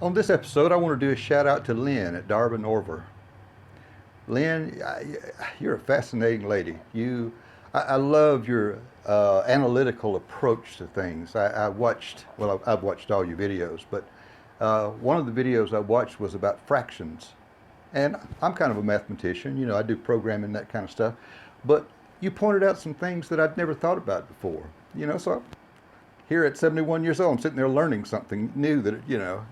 On this episode, I want to do a shout out to Linn at Darbin, Orvar. Linn, you're a fascinating lady. I love your analytical approach to things. I've watched all your videos, but one of the videos I watched was about fractions. And I'm kind of a mathematician, I do programming, that kind of stuff. But you pointed out some things that I'd never thought about before. So here at 71 years old, I'm sitting there learning something new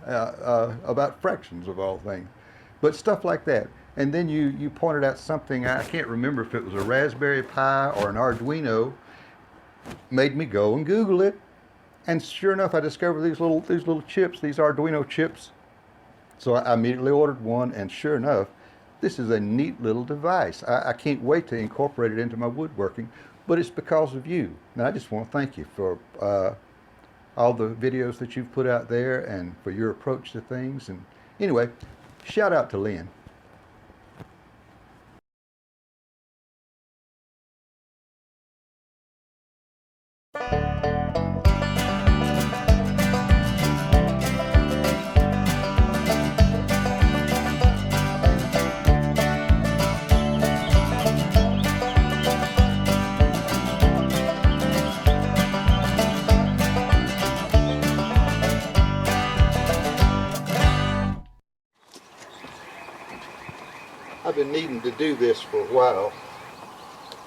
about fractions of all things. But stuff like that. And then you pointed out something, I can't remember if it was a Raspberry Pi or an Arduino, made me go and Google it. And sure enough, I discovered these little chips, these Arduino chips. So I immediately ordered one, and sure enough, this is a neat little device. I can't wait to incorporate it into my woodworking, but it's because of you. And I just want to thank you for all the videos that you've put out there and for your approach to things. And anyway, shout out to Linn. I've been needing to do this for a while.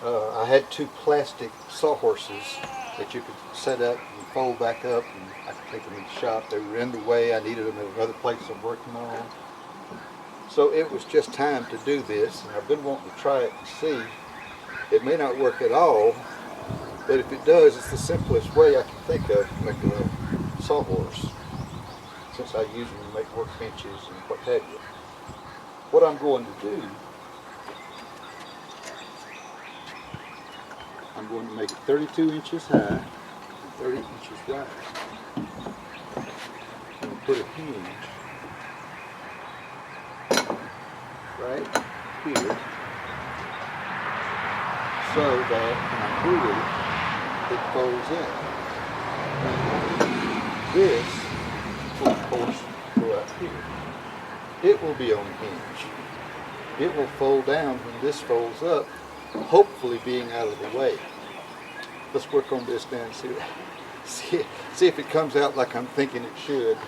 I had two plastic sawhorses that you could set up and fold back up, and I could take them in the shop. They were in the way. I needed them at another place I'm working on. So it was just time to do this, and I've been wanting to try it and see. It may not work at all, but if it does, it's the simplest way I can think of to make a sawhorse, since I use them to make workbenches and what have you. What I'm going to do, I'm going to make it 32 inches high and 30 inches wide. I'm going to put a hinge right here so that when I pull it, it folds in. This will, of course, go up here. It will be on a hinge. It will fold down when this folds up, hopefully being out of the way. Let's work on this now and see if it comes out like I'm thinking it should.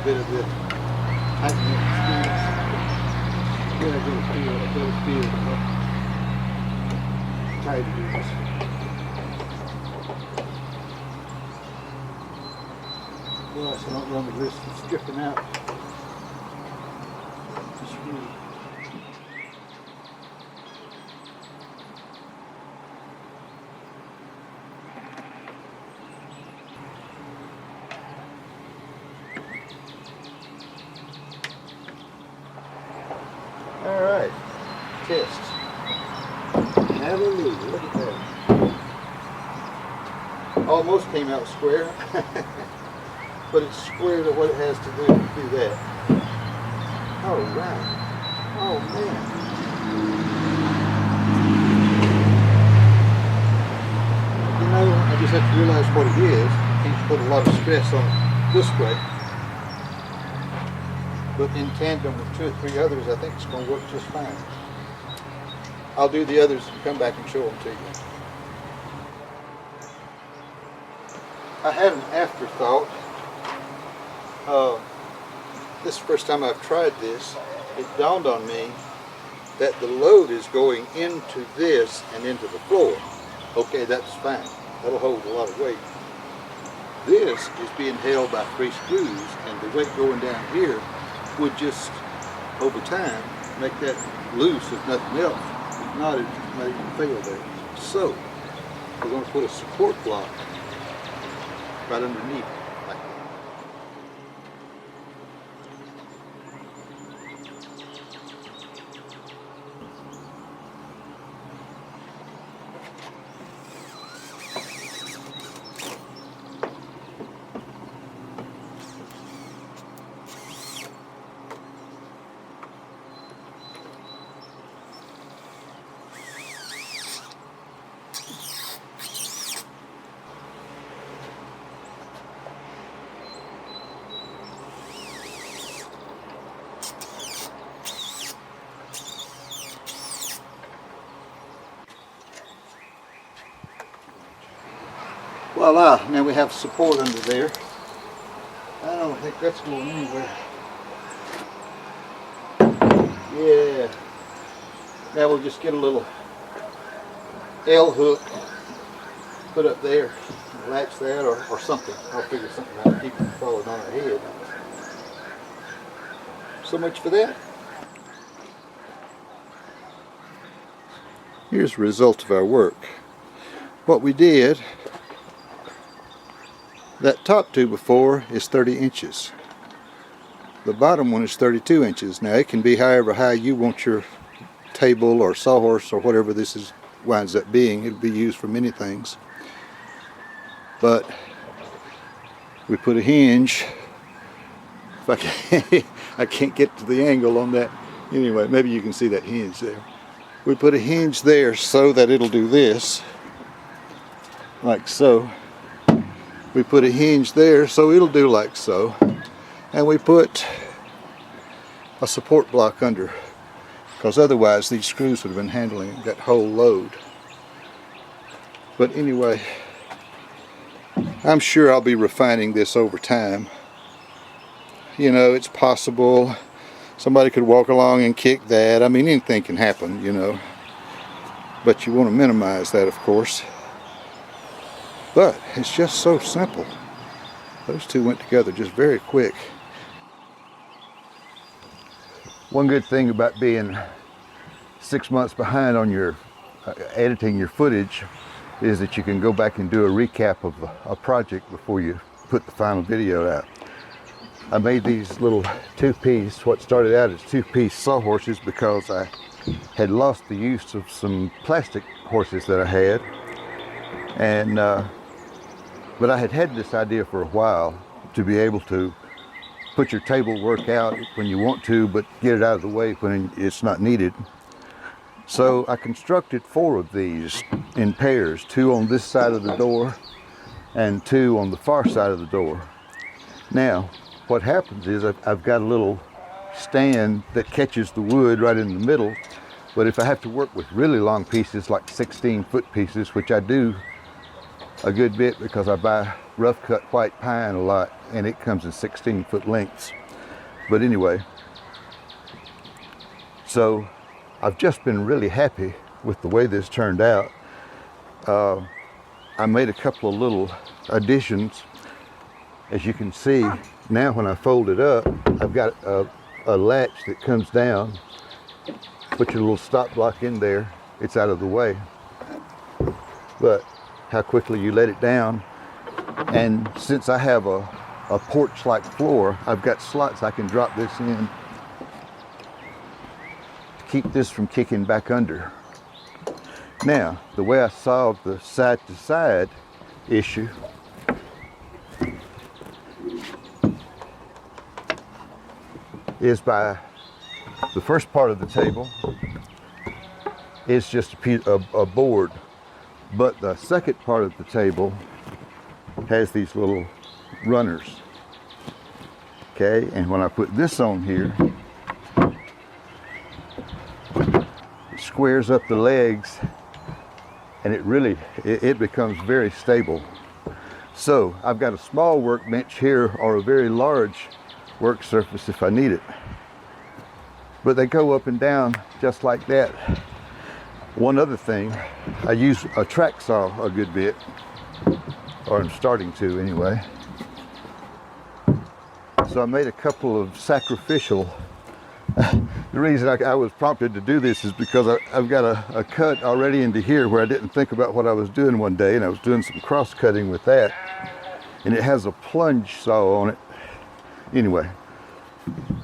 bit of the tightening up the screws. Get a better feel of how tight it is. Well, so I don't run the risk of stripping out the screw. All right, test. Hallelujah, look at that. Almost came out square, but it's square to what it has to do that. All right. Oh man. You know, I just have to realize what it is. Can't put a lot of stress on it this way. But in tandem with 2 or 3 others, I think it's going to work just fine. I'll do the others and come back and show them to you. I had an afterthought. This is the first time I've tried this. It dawned on me that the load is going into this and into the floor. Okay, that's fine. That'll hold a lot of weight. This is being held by 3 screws, and the weight going down here would just, over time, make that loose if nothing else. If not, it might even fail there. So, we're going to put a support block right underneath, like that. Voila, now we have support under there. I don't think that's going anywhere. Yeah. Now we'll just get a little L hook, put up there, latch that or something. I'll figure something out, keep it from falling on our head. So much for that. Here's the result of our work. What we did, that top 2 before is 30 inches. The bottom one is 32 inches. Now it can be however high you want your table or sawhorse or whatever this is winds up being. It'll be used for many things. But we put a hinge. If I can't get to the angle on that. Anyway, maybe you can see that hinge there. We put a hinge there so that it'll do this, like so. We put a hinge there so it'll do like so, and we put a support block under, because otherwise these screws would have been handling that whole load. But anyway, I'm sure I'll be refining this over time. You know, it's possible somebody could walk along and kick that. I mean, anything can happen, you know, but you want to minimize that, of course. But it's just so simple. Those 2 went together just very quick. One good thing about being 6 months behind on your editing your footage is that you can go back and do a recap of a project before you put the final video out. I made these little 2-piece, what started out as 2-piece sawhorses because I had lost the use of some plastic horses that I had. And but I had this idea for a while, to be able to put your table work out when you want to, but get it out of the way when it's not needed. So I constructed 4 of these in pairs, 2 on this side of the door and 2 on the far side of the door. Now, what happens is I've got a little stand that catches the wood right in the middle, but if I have to work with really long pieces, like 16-foot pieces, which I do a good bit because I buy rough cut white pine a lot, and it comes in 16-foot lengths. But anyway, so I've just been really happy with the way this turned out. I made a couple of little additions. As you can see, now when I fold it up, I've got a latch that comes down. Put your little stop block in there, it's out of the way. But how quickly you let it down. And since I have a porch-like floor, I've got slots I can drop this in to keep this from kicking back under. Now, the way I solved the side-to-side issue is by the first part of the table is just a board, but the second part of the table has these little runners. Okay, and when I put this on here, it squares up the legs, and it becomes very stable. So I've got a small workbench here or a very large work surface if I need it. But they go up and down just like that. One other thing, I use a track saw a good bit, or I'm starting to anyway. So I made a couple of sacrificial. The reason I was prompted to do this is because I've got a cut already into here where I didn't think about what I was doing one day, and I was doing some cross cutting with that, and it has a plunge saw on it. Anyway,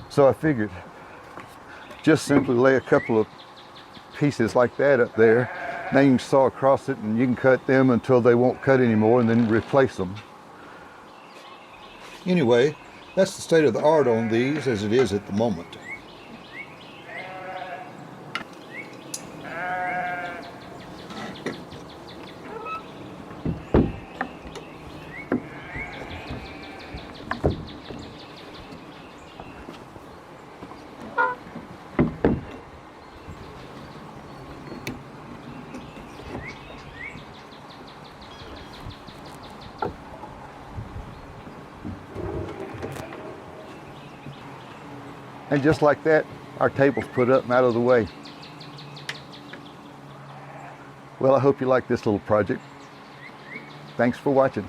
so I figured just simply lay a couple of pieces like that up there. Now you can saw across it and you can cut them until they won't cut anymore and then replace them. Anyway, that's the state of the art on these as it is at the moment. And just like that, our table's put up and out of the way. Well, I hope you like this little project. Thanks for watching.